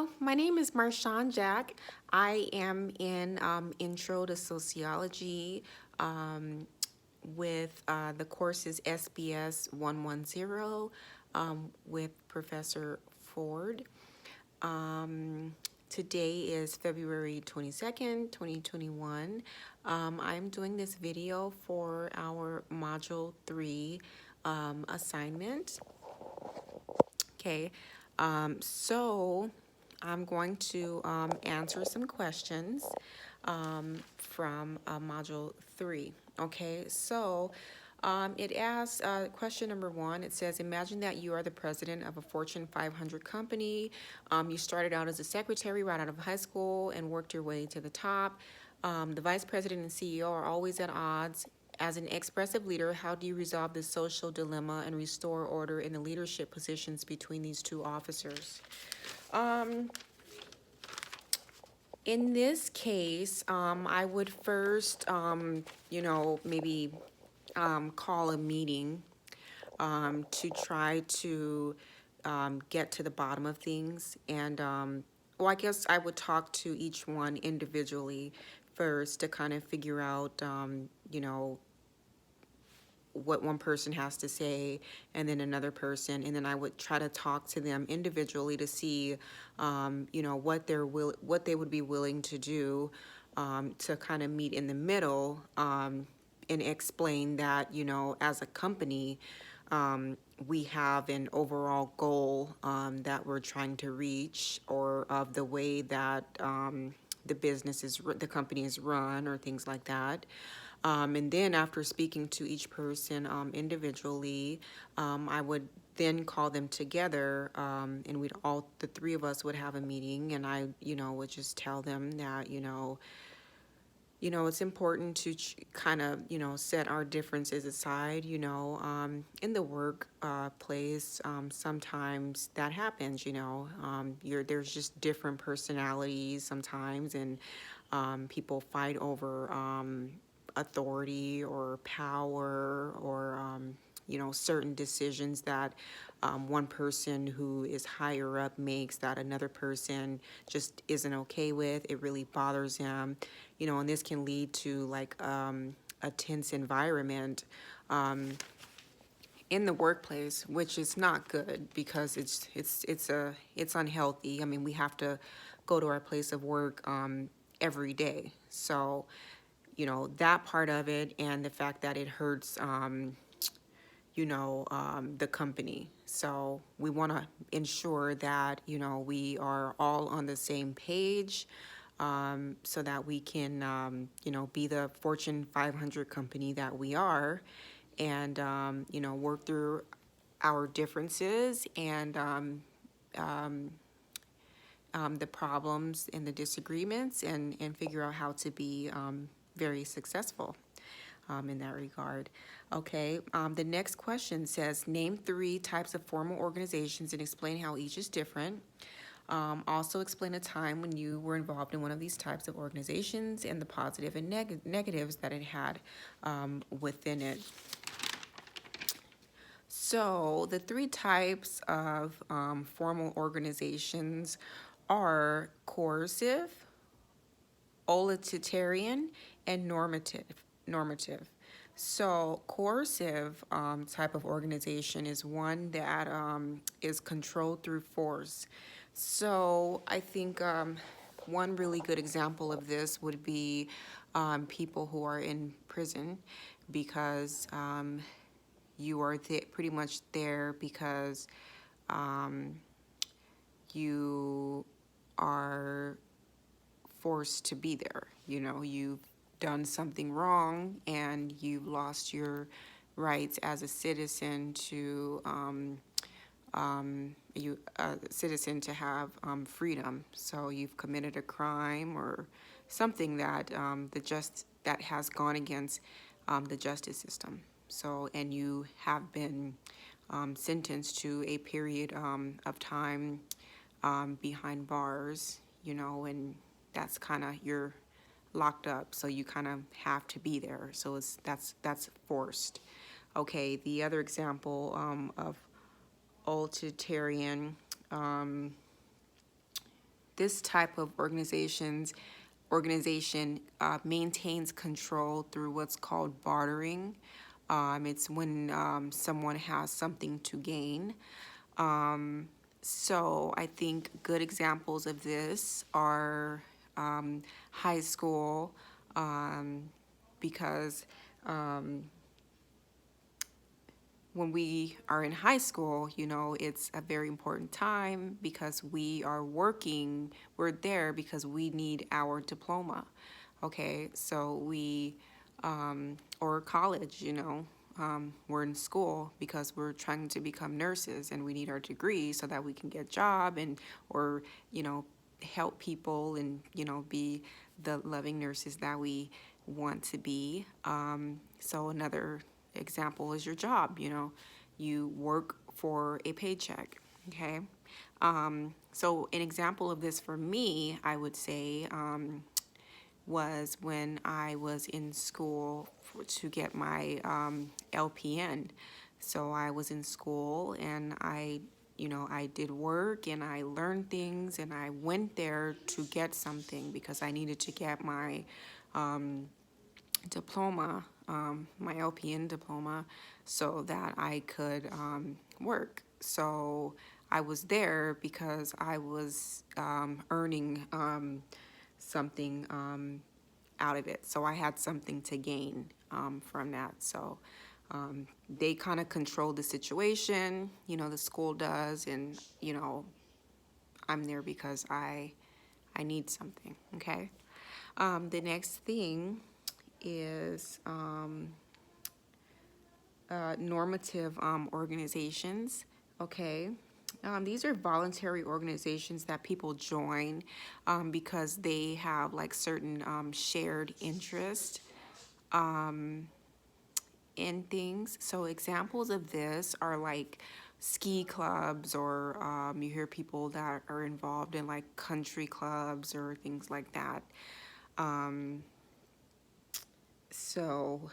Hello, my name is Marshawn Jack. I am in Intro to Sociology with the courses SBS 110 with Professor Ford. Today is February 22nd, 2021. I'm doing this video for our Module 3 assignment. Okay, so I'm going to answer some questions from Module 3. Okay, so it asks question number 1. It says, imagine that you are the president of a Fortune 500 company. You started out as a secretary right out of high school and worked your way to the top. The vice president and CEO are always at odds. As an expressive leader, how do you resolve this social dilemma and restore order in the leadership positions between these two officers? In this case, I would first, maybe call a meeting to try to get to the bottom of things. And, well, I guess I would talk to each one individually first to kind of figure out, what one person has to say and then another person, and then I would try to talk to them individually to see what they would be willing to do to kind of meet in the middle and explain that as a company we have an overall goal that we're trying to reach, or of the way that the company is run, or things like that. And then after speaking to each person individually, I would then call them together, and the three of us would have a meeting, and I, would just tell them that, it's important to kind of, set our differences aside, in the work place. Sometimes that happens, there's just different personalities sometimes, and people fight over authority or power, or certain decisions that one person who is higher up makes that another person just isn't okay with. It really bothers him, and this can lead to like a tense environment in the workplace, which is not good, because it's unhealthy. I mean, we have to go to our place of work every day, so that part of it, and the fact that it hurts the company. So we want to ensure that we are all on the same page, so that we can be the Fortune 500 company that we are, and work through our differences and the problems and the disagreements, and figure out how to be very successful in that regard. Okay, the next question says, name 3 types of formal organizations and explain how each is different. Also explain a time when you were involved in one of these types of organizations and the positive and negatives that it had within it. So the 3 types of formal organizations are coercive, egalitarian, and normative. So coercive type of organization is one that is controlled through force. So I think one really good example of this would be people who are in prison, because you are pretty much there because you are forced to be there. You've done something wrong and you've lost your rights as a citizen to have freedom. So you've committed a crime or something that that has gone against the justice system. So, and you have been sentenced to a period of time behind bars, and that's kind of, you're locked up, so you kind of have to be there. So that's forced. Okay, the other example of egalitarian this type of organization maintains control through what's called bartering. It's when someone has something to gain. So I think good examples of this are high school, because when we are in high school, you know, it's a very important time because we are working, we're there because we need our diploma. Okay, so or college, you know, we're in school because we're trying to become nurses and we need our degree so that we can get a job or, you know, help people and, you know, be the loving nurses that we want to be. So another example is your job, you know, you work for a paycheck, okay? So an example of this for me, I would say, was when I was in school to get my LPN. So I was in school and you know, I did work and I learned things and I went there to get something because I needed to get my diploma, my LPN diploma, so that I could work. So I was there because I was earning something out of it. So I had something to gain from that. So they kind of control the situation, you know, the school does, and, you know, I'm there because I need something, okay? The next thing is normative organizations, okay? These are voluntary organizations that people join because they have like certain shared interest in things. So examples of this are like ski clubs, or you hear people that are involved in like country clubs or things like that. So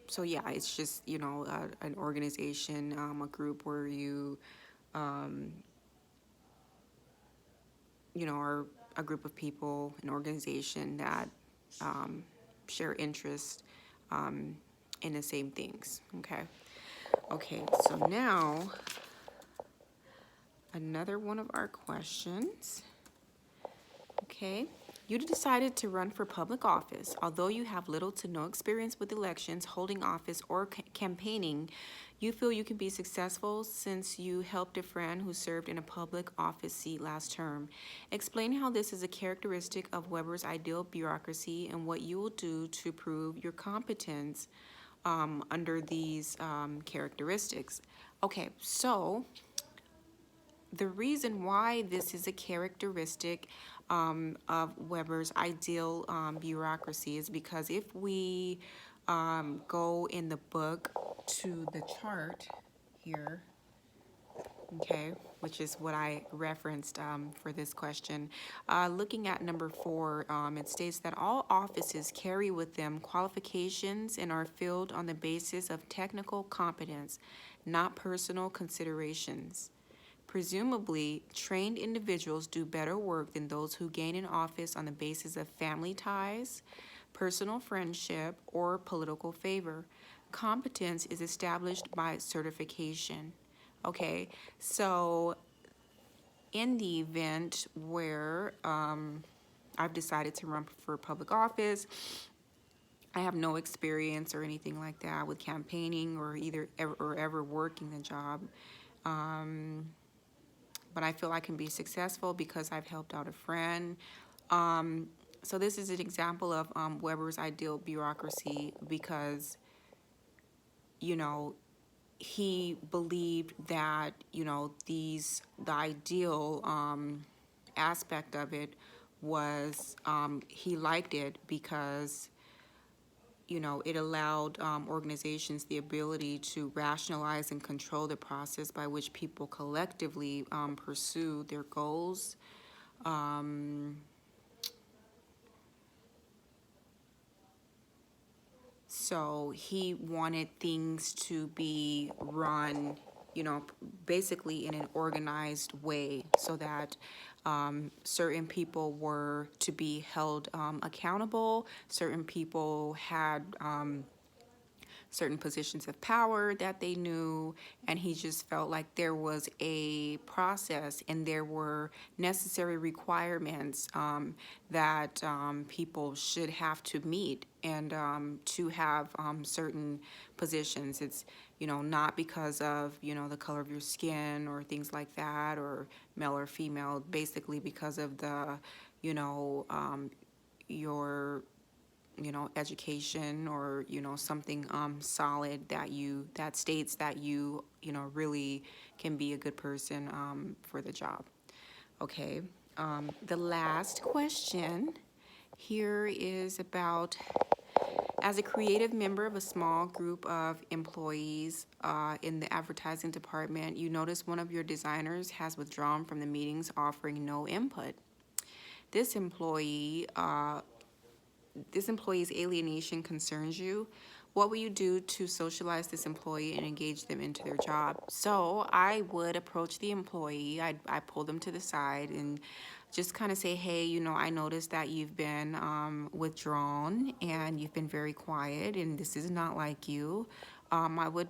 so yeah, it's just, you know, an organization, a group where you know, are a group of people, an organization that share interest in the same things, okay? Okay, so now another one of our questions. Okay, you decided to run for public office. Although you have little to no experience with elections, holding office, or campaigning, you feel you can be successful since you helped a friend who served in a public office seat last term. Explain how this is a characteristic of Weber's ideal bureaucracy and what you will do to prove your competence under these characteristics. Okay, so the reason why this is a characteristic of Weber's ideal bureaucracy is because if we go in the book to the chart here, okay, which is what I referenced for this question. Looking at number 4, it states that all offices carry with them qualifications and are filled on the basis of technical competence, not personal considerations. Presumably, trained individuals do better work than those who gain an office on the basis of family ties, personal friendship, or political favor. Competence is established by certification. Okay, so in the event where I've decided to run for public office, I have no experience or anything like that with campaigning or ever working the job. But I feel I can be successful because I've helped out a friend. So this is an example of Weber's ideal bureaucracy because, you know, he believed that, you know, the ideal aspect of it was he liked it because, you know, it allowed organizations the ability to rationalize and control the process by which people collectively pursue their goals. So he wanted things to be run, you know, basically in an organized way, so that certain people were to be held accountable. Certain people had certain positions of power that they knew, and he just felt like there was a process and there were necessary requirements that people should have to meet and to have certain positions. It's, you know, not because of, you know, the color of your skin or things like that, or male or female, basically because of the, you know, your, you know, education, or, you know, something solid that states that you know, really can be a good person for the job. Okay, the last question here is about, as a creative member of a small group of employees in the advertising department, you notice one of your designers has withdrawn from the meetings, offering no input. This employee's alienation concerns you. What will you do to socialize this employee and engage them into their job? So I would approach the employee. I pull them to the side and just kind of say, hey, you know, I noticed that you've been withdrawn and you've been very quiet, and this is not like you. I would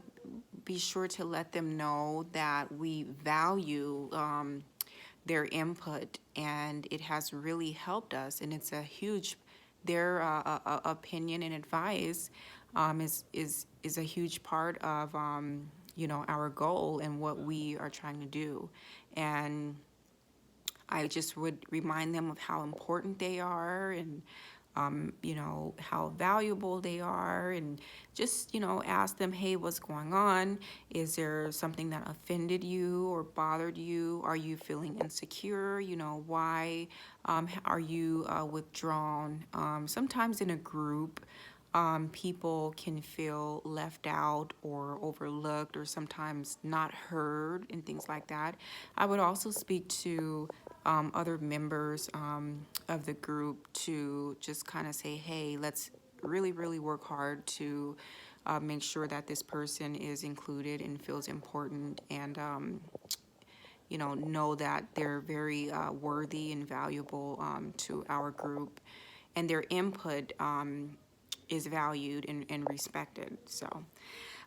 be sure to let them know that we value their input, and it has really helped us, and it's a huge, their opinion and advice is a huge part of you know, our goal and what we are trying to do. And I just would remind them of how important they are, and you know, how valuable they are, and just, you know, ask them, hey, what's going on? Is there something that offended you or bothered you? Are you feeling insecure? You know, why are you withdrawn? Sometimes in a group, people can feel left out or overlooked, or sometimes not heard, and things like that. I would also speak to other members of the group to just kind of say, hey, let's really, really work hard to make sure that this person is included and feels important, and you know that they're very worthy and valuable to our group, and their input is valued and respected. So,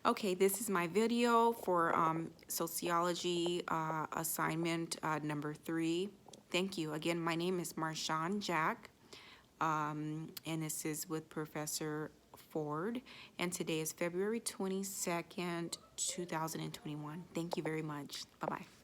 okay, this is my video for sociology assignment number 3. Thank you. Again, my name is Marshawn Jack, and this is with Professor Ford, and today is February 22nd, 2021. Thank you very much. Bye-bye.